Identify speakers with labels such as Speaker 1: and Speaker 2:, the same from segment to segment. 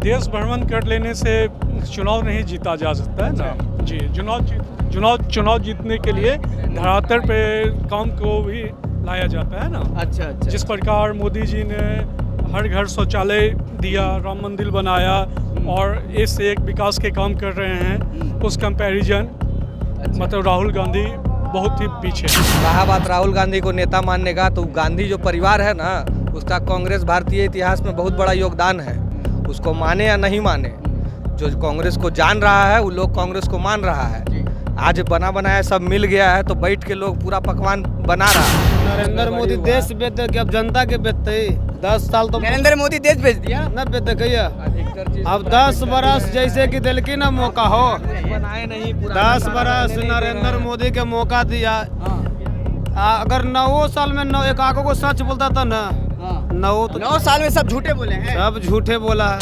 Speaker 1: देश भ्रमण कर लेने से चुनाव नहीं जीता जा सकता है ना जी। चुनाव जीतने के लिए धरातल पे काम को भी लाया जाता है ना।
Speaker 2: अच्छा
Speaker 1: जिस प्रकार मोदी जी ने हर घर शौचालय दिया, राम मंदिर बनाया और एक से एक विकास के काम कर रहे हैं, उस कंपैरिजन मतलब राहुल गांधी बहुत ही पीछे है।
Speaker 2: रहा बात राहुल गांधी को नेता मानने का, तो गांधी जो परिवार है ना, उसका कांग्रेस भारतीय इतिहास में बहुत बड़ा योगदान है। उसको माने या नहीं माने, जो कांग्रेस को जान रहा है वो लोग कांग्रेस को मान रहा है। आज बना बनाया सब मिल गया है, तो बैठ के लोग पूरा पकवान बना रहा है।
Speaker 3: नरेंद्र मोदी देश बेचते कि अब जनता के बेचते। 10 साल तो
Speaker 2: नरेंद्र मोदी देश बेच दिया
Speaker 3: न बेचते कहिए। अब 10 बरस जैसे कि दिलकी ना मौका हो,
Speaker 2: बनाए नहीं
Speaker 3: 10 बरस नरेंद्र मोदी के मौका दिया। अगर 9 साल में एक आगो को सच बोलता था ना,
Speaker 2: 9 साल में सब झूठे बोले हैं।
Speaker 3: सब झूठे बोला है।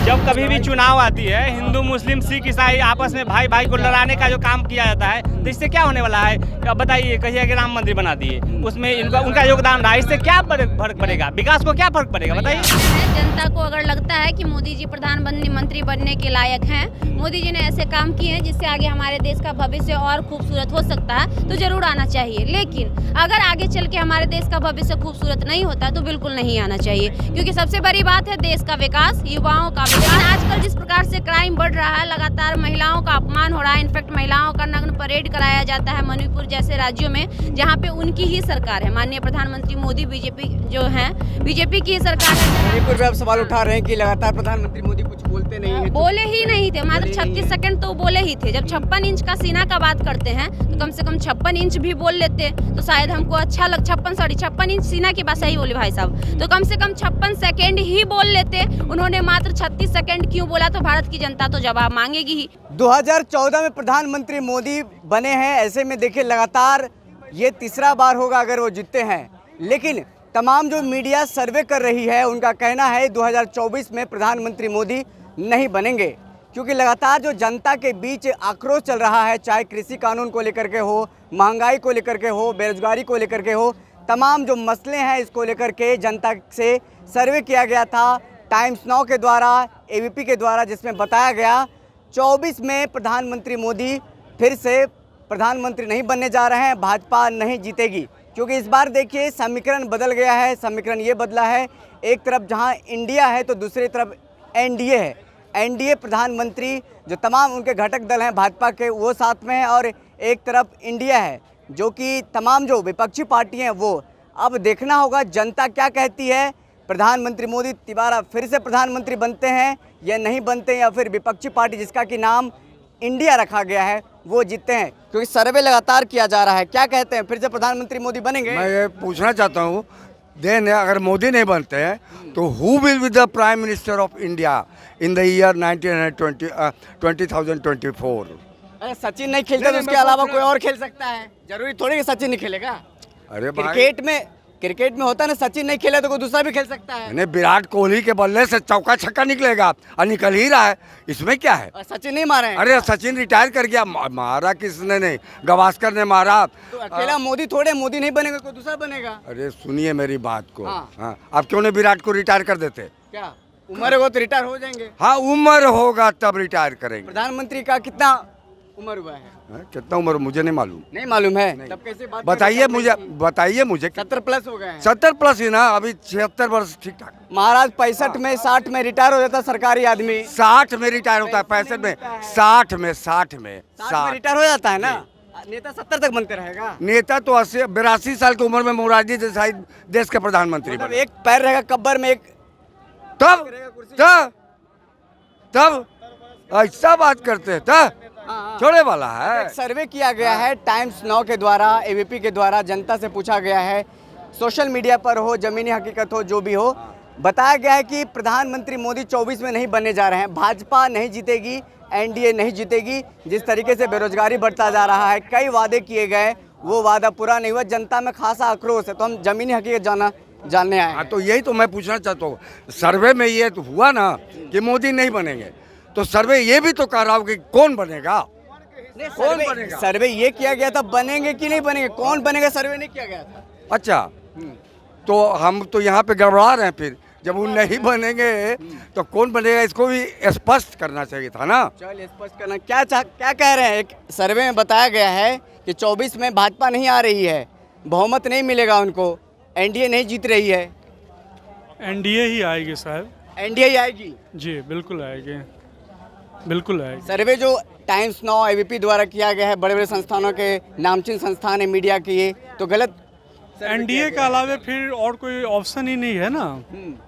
Speaker 4: जब कभी भी चुनाव आती है, हिंदू मुस्लिम सिख ईसाई आपस में भाई भाई को लड़ाने का जो काम किया जाता है, तो इससे क्या होने वाला है? अब बताइए, कहिए कि राम मंदिर बना दिए, उसमें उनका योगदान रहा, इससे क्या फर्क पड़ेगा? विकास को क्या फर्क पड़ेगा बताइए?
Speaker 5: जनता को अगर लगता है कि मोदी जी प्रधानमंत्री बनने के लायक हैं, मोदी जी ने ऐसे काम किए हैं जिससे आगे हमारे देश का भविष्य और खूबसूरत हो सकता है, तो जरूर आना चाहिए। लेकिन अगर आगे चल के हमारे देश का भविष्य खूबसूरत नहीं होता तो बिल्कुल नहीं आना चाहिए, क्योंकि सबसे बड़ी बात है देश का विकास, युवाओं का। लेकिन आजकल जिस प्रकार से क्राइम बढ़ रहा है, लगातार महिलाओं का अपमान हो रहा है, इनफैक्ट महिलाओं का नग्न परेड कराया जाता है मणिपुर जैसे राज्यों में, जहाँ पे उनकी ही सरकार है। माननीय प्रधानमंत्री मोदी बीजेपी जो है, बीजेपी की ही सरकार है।
Speaker 2: मणिपुर पे आप सवाल उठा रहे हैं कि लगातार प्रधानमंत्री मोदी कुछ बोलते नहीं हैं।
Speaker 5: बोले ही नहीं थे, मात्र 36 सेकंड तो बोले ही थे। जब 56 इंच का सीना का बात करते हैं तो कम से कम 56 इंच भी बोल लेते तो शायद हमको अच्छा लग। 56 इंच सीना की बात सही बोले भाई साहब, तो कम से कम 56 सेकंड ही बोल लेते। उन्होंने मात्र 36 सेकंड क्यों बोला, तो भारत की जनता तो जवाब मांगेगी ही।
Speaker 2: 2014 में प्रधानमंत्री मोदी बने हैं, ऐसे में देखिए लगातार ये तीसरा बार होगा अगर वो जीतते हैं। लेकिन तमाम जो मीडिया सर्वे कर रही है, उनका कहना है 2024 में प्रधानमंत्री मोदी नहीं बनेंगे, क्योंकि लगातार जो जनता के बीच आक्रोश चल रहा है, चाहे कृषि कानून को लेकर के हो, महंगाई को लेकर के हो, बेरोजगारी को लेकर के हो, तमाम जो मसले हैं इसको लेकर के जनता से सर्वे किया गया था टाइम्स नाउ के द्वारा, एबीपी के द्वारा, जिसमें बताया गया 24 में प्रधानमंत्री मोदी फिर से प्रधानमंत्री नहीं बनने जा रहे हैं, भाजपा नहीं जीतेगी। क्योंकि इस बार देखिए समीकरण बदल गया है। समीकरण ये बदला है, एक तरफ जहां इंडिया है तो दूसरी तरफ एनडीए है। एनडीए प्रधानमंत्री जो तमाम उनके घटक दल हैं भाजपा के, वो साथ में है, और एक तरफ इंडिया है जो कि तमाम जो विपक्षी पार्टी हैं वो। अब देखना होगा जनता क्या कहती है, प्रधानमंत्री मोदी तिबारा फिर से प्रधानमंत्री बनते हैं या नहीं बनते, या फिर विपक्षी पार्टी जिसका कि नाम इंडिया रखा गया है वो जीतते हैं। क्योंकि सर्वे लगातार किया जा रहा है, क्या कहते हैं, फिर से प्रधानमंत्री मोदी बनेंगे?
Speaker 6: मैं ये पूछना चाहता हूँ, देन अगर मोदी नहीं बनते हैं तो who will be the prime minister of India in the year 2024?
Speaker 2: अरे सचिन नहीं खेलते तो उसके अलावा कोई और खेल सकता है, जरूरी थोड़ी कि सचिन नहीं खेलेगा।
Speaker 6: अरे
Speaker 2: क्रिकेट में होता है ना, सचिन नहीं खेले तो कोई दूसरा भी खेल सकता है।
Speaker 6: नहीं, विराट कोहली के बल्ले से चौका छक्का निकलेगा और निकल ही रहा है, इसमें क्या है?
Speaker 2: और सचिन नहीं मारे हैं।
Speaker 6: अरे सचिन रिटायर कर गया, मारा किसने? नहीं, गावस्कर ने मारा।
Speaker 2: तो अकेला मोदी थोड़े, मोदी नहीं बनेगा कोई दूसरा बनेगा।
Speaker 6: अरे सुनिए मेरी बात को।
Speaker 2: हाँ।
Speaker 6: आप क्यों नहीं विराट को रिटायर कर देते?
Speaker 2: क्या उम्र होगा तो रिटायर हो जाएंगे?
Speaker 6: हाँ, उम्र होगा तब रिटायर करेंगे।
Speaker 2: प्रधानमंत्री का कितना उम्र हुआ है?
Speaker 6: कितना उम्र मुझे नहीं मालूम।
Speaker 2: नहीं मालूम है? तब कैसे बात
Speaker 6: बताइए मुझे
Speaker 2: 70 प्लस हो गए हैं।
Speaker 6: 70 प्लस ही ना, अभी 76 वर्ष ठीक ठाक।
Speaker 2: महाराज 65 में 60 में रिटायर हो जाता सरकारी आदमी।
Speaker 6: 60 में रिटायर होता है, 65 में, 60 में
Speaker 2: 60 में रिटायर हो जाता है ना। नेता 70 तक बनते रहेगा।
Speaker 6: नेता तो 82 साल की उम्र में मोरारजी देसाई देश के प्रधानमंत्री
Speaker 2: मतलब एक पैर रहेगा कब्र में, एक
Speaker 6: तब ऐसा बात करते हैं तब छोड़े वाला है।
Speaker 2: सर्वे किया गया है टाइम्स नाउ के द्वारा, एबीपी के द्वारा, जनता से पूछा गया है, सोशल मीडिया पर हो, जमीनी हकीकत हो, जो भी हो, बताया गया है कि प्रधानमंत्री मोदी 24 में नहीं बनने जा रहे हैं, भाजपा नहीं जीतेगी, एनडीए नहीं जीतेगी। जिस तरीके से बेरोजगारी बढ़ता जा रहा है, कई वादे किए गए, वो वादा पूरा नहीं हुआ, जनता में खासा आक्रोश है। तो हम जमीनी हकीकत जानने आए हैं।
Speaker 6: तो यही तो मैं पूछना चाहता हूँ, सर्वे में ये तो हुआ ना कि मोदी नहीं बनेंगे, तो सर्वे ये भी तो कर रहा हूँ कि कौन बनेगा, कौन बनेगा?
Speaker 2: सर्वे ये किया गया था बनेंगे कि नहीं बनेंगे, कौन बनेगा सर्वे नहीं किया गया था।
Speaker 6: अच्छा, तो हम तो यहाँ पे गड़बड़ा रहे हैं फिर। जब वो नहीं बनेंगे तो कौन बनेगा, इसको भी स्पष्ट करना चाहिए था ना।
Speaker 2: चलिए स्पष्ट करना क्या कह रहे हैं। एक सर्वे में बताया गया है कि 24 में भाजपा नहीं आ रही है, बहुमत नहीं मिलेगा उनको, एनडीए नहीं जीत रही है।
Speaker 1: एनडीए ही आएगी साहब।
Speaker 2: एनडीए ही आएगी
Speaker 1: जी बिल्कुल आएगी, बिल्कुल आएगी।
Speaker 2: सर्वे जो टाइम्स नाउ एबीपी द्वारा किया गया है, बड़े बड़े संस्थानों के नामचीन संस्थान है मीडिया की, ये तो गलत
Speaker 1: एनडीए के अलावा फिर और कोई ऑप्शन ही नहीं है ना।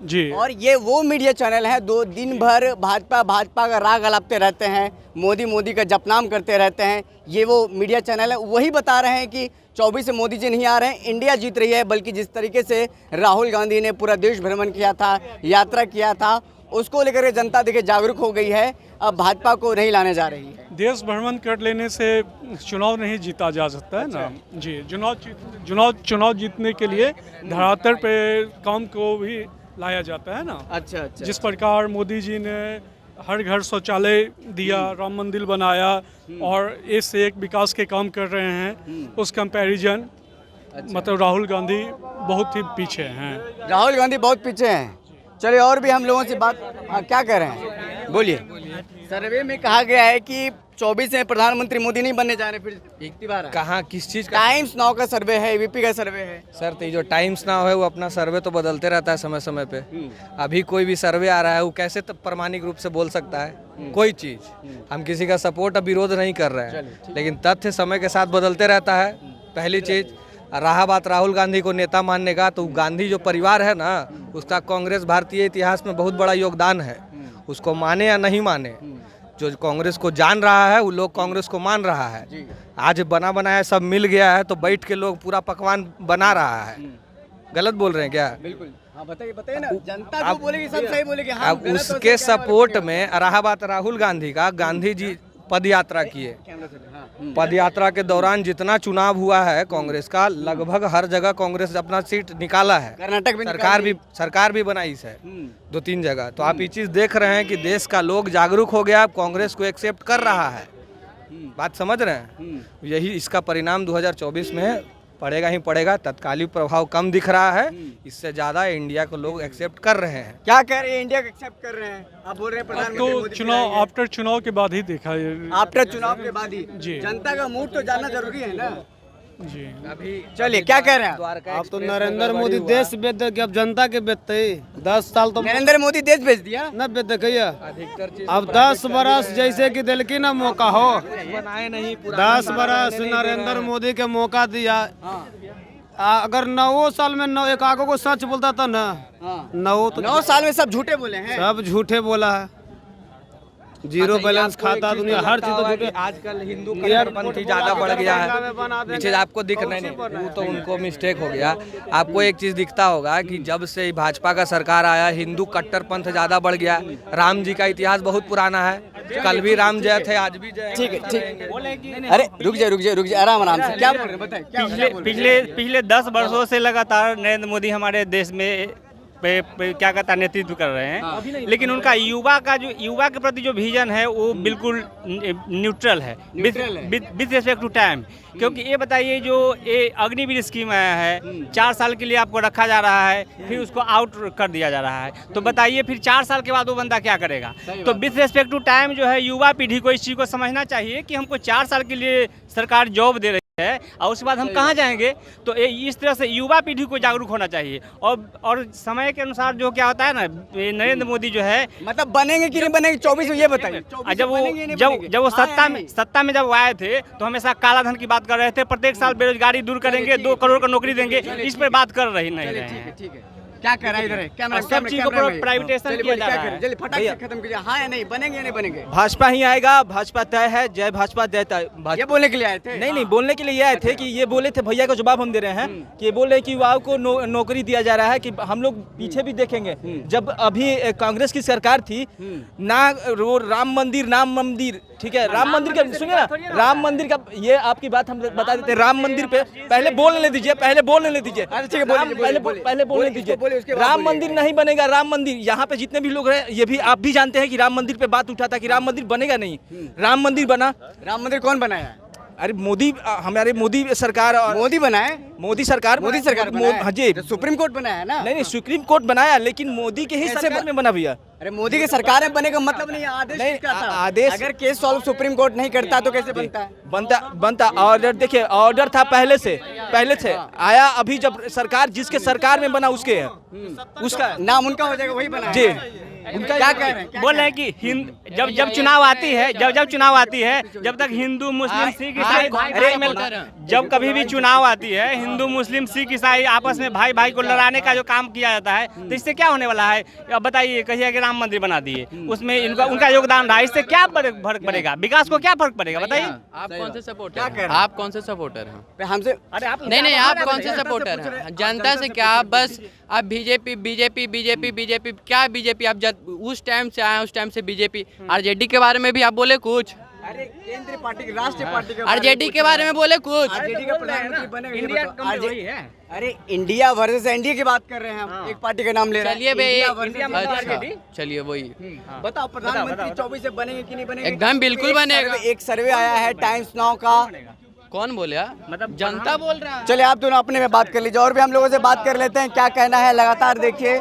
Speaker 1: जी।
Speaker 2: और ये वो मीडिया चैनल है दो दिन भर भाजपा का राग अलापते रहते हैं, मोदी का जपनाम करते रहते हैं। ये वो मीडिया चैनल है, वही बता रहे हैं कि 24 से मोदी जी नहीं आ रहे हैं, इंडिया जीत रही है। बल्कि जिस तरीके से राहुल गांधी ने पूरा देश भ्रमण किया था, यात्रा किया था, उसको लेकर जनता देखिए जागरूक हो गई है, अब भाजपा को नहीं लाने जा रही है।
Speaker 1: देश भ्रमण कर लेने से चुनाव नहीं जीता जा सकता है ना। जी, चुनाव जीतने के लिए धरातल पे काम को भी लाया जाता है ना।
Speaker 2: अच्छा।
Speaker 1: जिस प्रकार मोदी जी ने हर घर शौचालय दिया, राम मंदिर बनाया और एक से एक विकास के काम कर रहे हैं, उस कंपैरिजन मतलब राहुल गांधी बहुत ही पीछे हैं।
Speaker 2: राहुल गांधी बहुत पीछे हैं। चलिए और भी हम लोगों से बात, क्या कह रहे हैं, बोलिए। सर्वे में कहा गया है कि 24 में प्रधानमंत्री मोदी नहीं बनने जा रहे, फिर एक बार
Speaker 7: कहाँ किस चीज़ का?
Speaker 2: टाइम्स नाउ का सर्वे है, एबीपी का सर्वे है।
Speaker 7: सर तो ये जो टाइम्स नाउ है वो अपना सर्वे तो बदलते रहता है समय समय पे। अभी कोई भी सर्वे आ रहा है वो कैसे तब प्रमाणिक रूप से बोल सकता है कोई चीज़। हम किसी का सपोर्ट और विरोध नहीं कर रहे हैं, लेकिन तथ्य समय के साथ बदलते रहता है। पहली चीज़, रहा बात राहुल गांधी को नेता मानने का, तो गांधी जो परिवार है ना, उसका कांग्रेस भारतीय इतिहास में बहुत बड़ा योगदान है। उसको माने या नहीं माने, जो कांग्रेस को जान रहा है वो लोग कांग्रेस को मान रहा है। आज बना बनाया सब मिल गया है तो बैठ के लोग पूरा पकवान बना रहा है। गलत बोल रहे हैं क्या?
Speaker 2: बिल्कुल, हाँ बताइए ना, जनता जो बोलेगी सब सही बोलेगी। हाँ,
Speaker 7: अब उसके सपोर्ट में रहा बात राहुल गांधी का, गांधी जी पद यात्रा किए। पद यात्रा के दौरान जितना चुनाव हुआ है कांग्रेस का, लगभग हर जगह कांग्रेस अपना सीट निकाला है।
Speaker 2: कर्नाटक में
Speaker 7: सरकार भी बनाई है 2-3 जगह। तो आप ये चीज देख रहे हैं कि देश का लोग जागरूक हो गया, कांग्रेस को एक्सेप्ट कर रहा है। बात समझ रहे हैं? यही इसका परिणाम 2024 में पड़ेगा ही पड़ेगा। तत्कालिक प्रभाव कम दिख रहा है, इससे ज्यादा इंडिया को लोग एक्सेप्ट कर रहे हैं।
Speaker 2: क्या कह रहे हैं, इंडिया को एक्सेप्ट कर रहे हैं? आप बोल रहे हैं प्रधानमंत्री
Speaker 1: तो
Speaker 2: मोदी
Speaker 1: चुनाव आफ्टर चुनाव के बाद ही देखा
Speaker 2: आफ्टर चुनाव के बाद ही
Speaker 1: जी।
Speaker 2: जनता का मूड तो जानना जरूरी है ना।
Speaker 1: जी।
Speaker 7: अभी
Speaker 2: चलिए क्या कह रहे हैं?
Speaker 3: अब तो नरेंद्र मोदी देश बेच के अब जनता के बेचते ही 10 साल तो
Speaker 2: नरेंद्र मोदी देश भेज दिया।
Speaker 3: न बेच देखिए।
Speaker 7: अधिकतर चीज
Speaker 3: अब 10 बरस जैसे कि दिल की ना मौका हो,
Speaker 7: बनाए नहीं,
Speaker 3: 10 बरस नरेंद्र मोदी के मौका दिया। अगर 9 साल में 9 एक आगो को सच बोलता था ना,
Speaker 2: 9 साल में सब झूठे बोले हैं।
Speaker 3: सब झूठे बोला है। जीरो बैलेंस खाता दुनिया हर चीज तो झूठे।
Speaker 7: आजकल हिंदू कट्टरपंथी ज्यादा बढ़ गया है। पीछे आपको दिख नहीं, वो तो उनको मिस्टेक हो गया। आपको एक चीज दिखता होगा कि जब से भाजपा का सरकार आया, हिंदू कट्टरपंथ ज्यादा बढ़ गया। राम जी का इतिहास बहुत पुराना है, कल भी राम जय थे, आज भी जय।
Speaker 2: ठीक है, ठीक। अरे रुक जाए आराम से। क्या बोल रहे हैं बताएं।
Speaker 4: पिछले 10 वर्षों से लगातार नरेंद्र मोदी हमारे देश में क्या कहता है नेतृत्व कर रहे हैं, लेकिन उनका युवा के प्रति जो विजन है वो बिल्कुल न्यूट्रल है, विद रिस्पेक्ट टू टाइम। क्योंकि ये बताइए, जो ये अग्निवीर स्कीम आया है, 4 साल के लिए आपको रखा जा रहा है, फिर उसको आउट कर दिया जा रहा है, तो बताइए फिर 4 साल के बाद वो बंदा क्या करेगा? तो विद रिस्पेक्ट टू टाइम जो है, युवा पीढ़ी को इस चीज़ को समझना चाहिए कि हमको 4 साल के लिए सरकार जॉब दे रही है और उसके बाद हम कहाँ जाएंगे। तो इस तरह से युवा पीढ़ी को जागरूक होना चाहिए। और समय के अनुसार जो क्या होता है ना, नरेंद्र मोदी जो है,
Speaker 2: मतलब बनेंगे कि नहीं बनेंगे 24 में, ये बताइए।
Speaker 4: जब वो सत्ता में जब वो आए थे तो हमेशा काला धन की बात कर रहे थे। प्रत्येक साल बेरोजगारी दूर करेंगे, 2 करोड़ का नौकरी देंगे, इस पर बात कर रहे नहीं रहे हैं।
Speaker 2: ठीक है, क्या कर रहा है इधर? कैमरा
Speaker 4: सब चीज को प्राइवेटाइजेशन किया जा रहा है।
Speaker 2: जल्दी फटाक से खत्म कीजिए। हाँ या नहीं, बनेंगे या नहीं बनेंगे?
Speaker 8: भाजपा ही आएगा, भाजपा तय है, जय भाजपा जय तय।
Speaker 2: ये बोलने के लिए आए थे?
Speaker 8: नहीं, बोलने के लिए ये आए थे कि ये बोले थे, भैया का जवाब हम दे रहे हैं कि ये बोल रहे हैं कि युवाओं को नौकरी दिया जा रहा है। कि हम लोग पीछे भी देखेंगे, जब अभी कांग्रेस की सरकार थी ना, राम मंदिर, ठीक है, राम मंदिर का सुनिए ना, राम मंदिर का, ये आपकी बात हम बता देते हैं। राम मंदिर पे पहले बोलने दीजिए, पहले बोलने दीजिए। राम मंदिर नहीं बनेगा। राम मंदिर यहाँ पे जितने भी लोग हैं, ये भी आप भी जानते हैं कि राम मंदिर पे बात उठा था कि राम मंदिर बनेगा नहीं। राम मंदिर बना।
Speaker 2: राम मंदिर कौन बनाया?
Speaker 8: अरे मोदी हमारे मोदी सरकार
Speaker 2: मोदी बनाए,
Speaker 8: मोदी सरकार
Speaker 2: बनाया
Speaker 8: हाँ जी।
Speaker 2: तो सुप्रीम कोर्ट बनाया है ना।
Speaker 8: नहीं सुप्रीम कोर्ट बनाया, लेकिन मोदी के ही
Speaker 2: कैसे
Speaker 8: सरकार में बना भैया।
Speaker 2: अरे मोदी की सरकार में बने का मतलब नहीं है, आदेश
Speaker 8: नहीं,
Speaker 2: किसका था?
Speaker 8: आदेश-
Speaker 2: अगर केस सॉल्व सुप्रीम कोर्ट नहीं करता तो कैसे बनता है?
Speaker 8: बनता ऑर्डर, देखिए ऑर्डर था पहले से आया, अभी जब सरकार जिसके सरकार में बना उसके उसका
Speaker 2: नाम उनका हो जाएगा, वही बनाया
Speaker 8: जी।
Speaker 2: है।
Speaker 8: उनका
Speaker 2: क्या कह रहे हैं?
Speaker 4: बोल रहे हैं कि जब चुनाव आती है, जब चुनाव आती है, जब तक हिंदू मुस्लिम सिख ईसाई भाई जब कभी भी चुनाव आती है, हिंदू मुस्लिम सिख ईसाई आपस में भाई भाई को लड़ाने का जो काम किया जाता है, तो इससे क्या होने वाला है? अब बताइए, कहिए कि राम मंदिर बना दिए, उसमें उनका योगदान रहा, इससे क्या फर्क पड़ेगा? विकास को क्या फर्क पड़ेगा बताइए?
Speaker 9: आप कौन से सपोर्टर
Speaker 2: क्या कह
Speaker 9: हैं?
Speaker 2: रहे हैं?
Speaker 9: आप कौन से सपोर्टर हैं?
Speaker 2: हमसे
Speaker 4: अरे आप
Speaker 9: नहीं आप कौन से सपोर्टर हैं? जनता से क्या आप बस आप बीजेपी क्या बीजेपी आप उस टाइम से आए, उस टाइम से बीजेपी। आरजेडी के बारे में भी आप बोले कुछ,
Speaker 2: अरे केंद्रीय पार्टी, राष्ट्रीय पार्टी के
Speaker 9: आरजेडी के बारे में बोले कुछ।
Speaker 2: आरजेडी का प्रधानमंत्री बनेगा, ये
Speaker 4: इंडिया
Speaker 2: बताओ।
Speaker 4: कम वही है।
Speaker 2: अरे इंडिया वर्सेस एनडीए की बात कर रहे हैं हम, एक पार्टी का नाम ले रहे हैं।
Speaker 9: चलिए
Speaker 2: इंडिया
Speaker 9: भाई,
Speaker 2: versus
Speaker 9: अच्छा
Speaker 2: आरजेडी।
Speaker 9: चलिए वही
Speaker 2: बताओ प्रधानमंत्री 24 से बनेंगे कि नहीं बनेंगे?
Speaker 9: एकदम बिल्कुल बनेगा।
Speaker 2: एक सर्वे आया है टाइम्स नाउ का।
Speaker 9: कौन बोले? मतलब जनता बोल रहा है।
Speaker 2: चलिए आप दोनों अपने में बात कर लीजिए, और भी हम लोगों से बात कर लेते हैं क्या कहना है। लगातार देखिए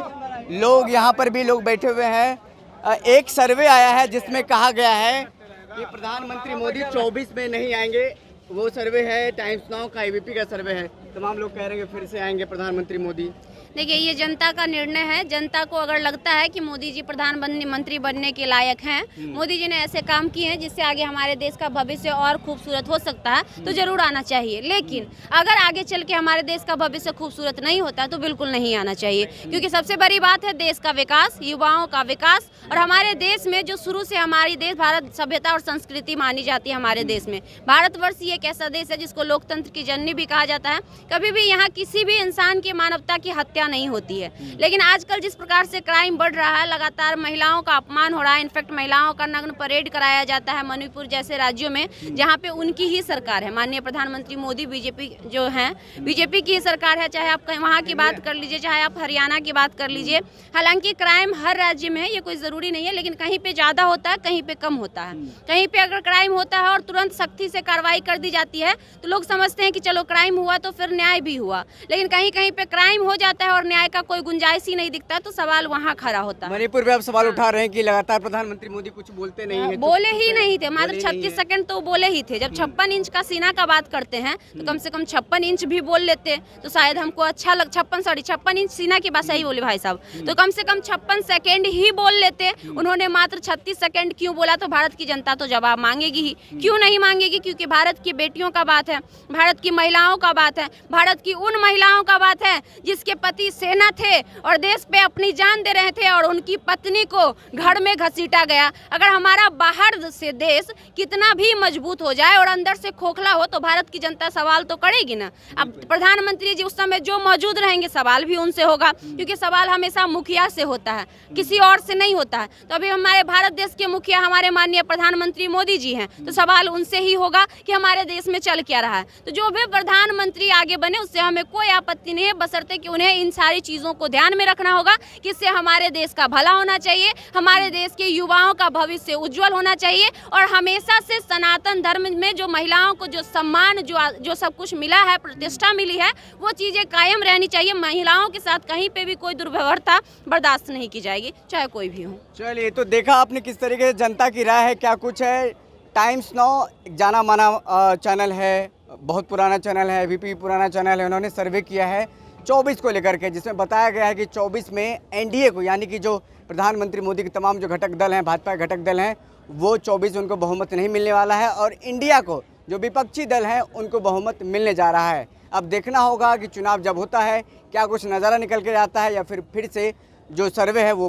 Speaker 2: लोग यहाँ पर भी लोग बैठे हुए हैं। एक सर्वे आया है जिसमें कहा गया है कि प्रधानमंत्री मोदी 24 में नहीं आएंगे। वो सर्वे है टाइम्स नाउ का, एबीपी का सर्वे है। तमाम लोग कह रहे हैं कि फिर से आएंगे प्रधानमंत्री मोदी।
Speaker 5: देखिए, ये जनता का निर्णय है। जनता को अगर लगता है कि मोदी जी प्रधानमंत्री बनने के लायक हैं, मोदी जी ने ऐसे काम किए हैं जिससे आगे हमारे देश का भविष्य और खूबसूरत हो सकता है, तो जरूर आना चाहिए। लेकिन अगर आगे चल के हमारे देश का भविष्य खूबसूरत नहीं होता तो बिल्कुल नहीं आना चाहिए, क्योंकि सबसे बड़ी बात है देश का विकास, युवाओं का विकास। और हमारे देश में जो शुरू से हमारी देश भारत सभ्यता और संस्कृति मानी जाती है, हमारे देश में भारतवर्ष ही एक ऐसा देश है जिसको लोकतंत्र की जननी भी कहा जाता है। कभी भी यहाँ किसी भी इंसान की मानवता की हत्या नहीं होती है। लेकिन आजकल जिस प्रकार से क्राइम बढ़ रहा है, लगातार महिलाओं का अपमान हो रहा है, इनफैक्ट महिलाओं का नग्न परेड कराया जाता है मणिपुर जैसे राज्यों में जहाँ पे उनकी ही सरकार है। माननीय प्रधानमंत्री मोदी बीजेपी जो है, बीजेपी की ही सरकार है। चाहे आप वहाँ की बात कर लीजिए, चाहे आप हरियाणा की बात कर लीजिए। हालांकि क्राइम हर राज्य में है, ये कोई ज़रूरी नहीं है, लेकिन कहीं पे ज़्यादा होता है, कहीं पे कम होता है। कहीं पे अगर क्राइम होता है और तुरंत सख्ती से कार्रवाई कर दी जाती है तो लोग समझते हैं कि चलो क्राइम हुआ तो फिर न्याय भी हुआ। लेकिन कहीं कहीं पे क्राइम हो जाता है और न्याय का कोई गुंजाइश ही नहीं दिखता, तो सवाल वहाँ खड़ा होता है।
Speaker 2: मणिपुर में आप सवाल उठा रहे हैं कि लगातार प्रधानमंत्री मोदी कुछ बोलते नहीं है।
Speaker 5: बोले ही नहीं थे, मात्र 36 सेकंड तो बोले ही थे। जब 56 इंच का सीना का बात करते हैं तो कम से कम 56 इंच भी बोल लेते तो शायद हमको अच्छा 56 इंच सीना की बात सही बोले भाई साहब, तो कम से कम 56 सेकंड ही बोल लेते। उन्होंने मात्र 36 सेकंड क्यों बोला? तो भारत की जनता तो जवाब मांगेगी ही। क्यों नहीं मांगेगी? क्योंकि भारत की बेटियों का बात है, भारत की महिलाओं का बात है, भारत की उन महिलाओं का बात है जिसके पति सेना थे और देश पे अपनी जान दे रहे थे और उनकी पत्नी को घर में घसीटा गया। अगर हमारा बाहर से देश कितना भी मजबूत हो जाए और अंदर से खोखला हो तो भारत की जनता सवाल तो करेगी ना। अब प्रधानमंत्री जी उस समय जो मौजूद रहेंगे सवाल भी उनसे होगा, क्योंकि सवाल हमेशा मुखिया से होता है, किसी और से नहीं होता है। तो अभी हमारे भारत देश के मुखिया हमारे माननीय प्रधानमंत्री मोदी जी हैं, तो सवाल उनसे ही होगा कि हमारे देश में चल क्या रहा है। तो जो भी प्रधानमंत्री आगे बने उससे हमें कोई आपत्ति नहीं है, बशर्ते कि उन्हें इन सारी चीज़ों को ध्यान में रखना होगा कि इससे हमारे देश का भला होना चाहिए, हमारे देश के युवाओं का भविष्य उज्जवल होना चाहिए। और हमेशा से सनातन धर्म में जो महिलाओं को जो सम्मान जो सब कुछ मिला है, प्रतिष्ठा मिली है, वो चीज़ें कायम रहनी चाहिए। महिलाओं के साथ कहीं पे भी कोई दुर्व्यवहारता बर्दाश्त नहीं की जाएगी, चाहे कोई भी हो।
Speaker 2: चलिए, तो देखा आपने किस तरीके से जनता की राय है, क्या कुछ है। टाइम्स नाउ एक जाना माना चैनल है, बहुत पुराना चैनल है, एबीपी पुराना चैनल है। उन्होंने सर्वे किया है 24 को लेकर के, जिसमें बताया गया है कि 24 में एनडीए को, यानी कि जो प्रधानमंत्री मोदी के तमाम जो घटक दल हैं, भाजपा के घटक दल हैं, वो 24 उनको बहुमत नहीं मिलने वाला है और इंडिया को जो विपक्षी दल हैं उनको बहुमत मिलने जा रहा है। अब देखना होगा कि चुनाव जब होता है क्या कुछ नज़ारा निकल के आता है या फिर से जो सर्वे है वो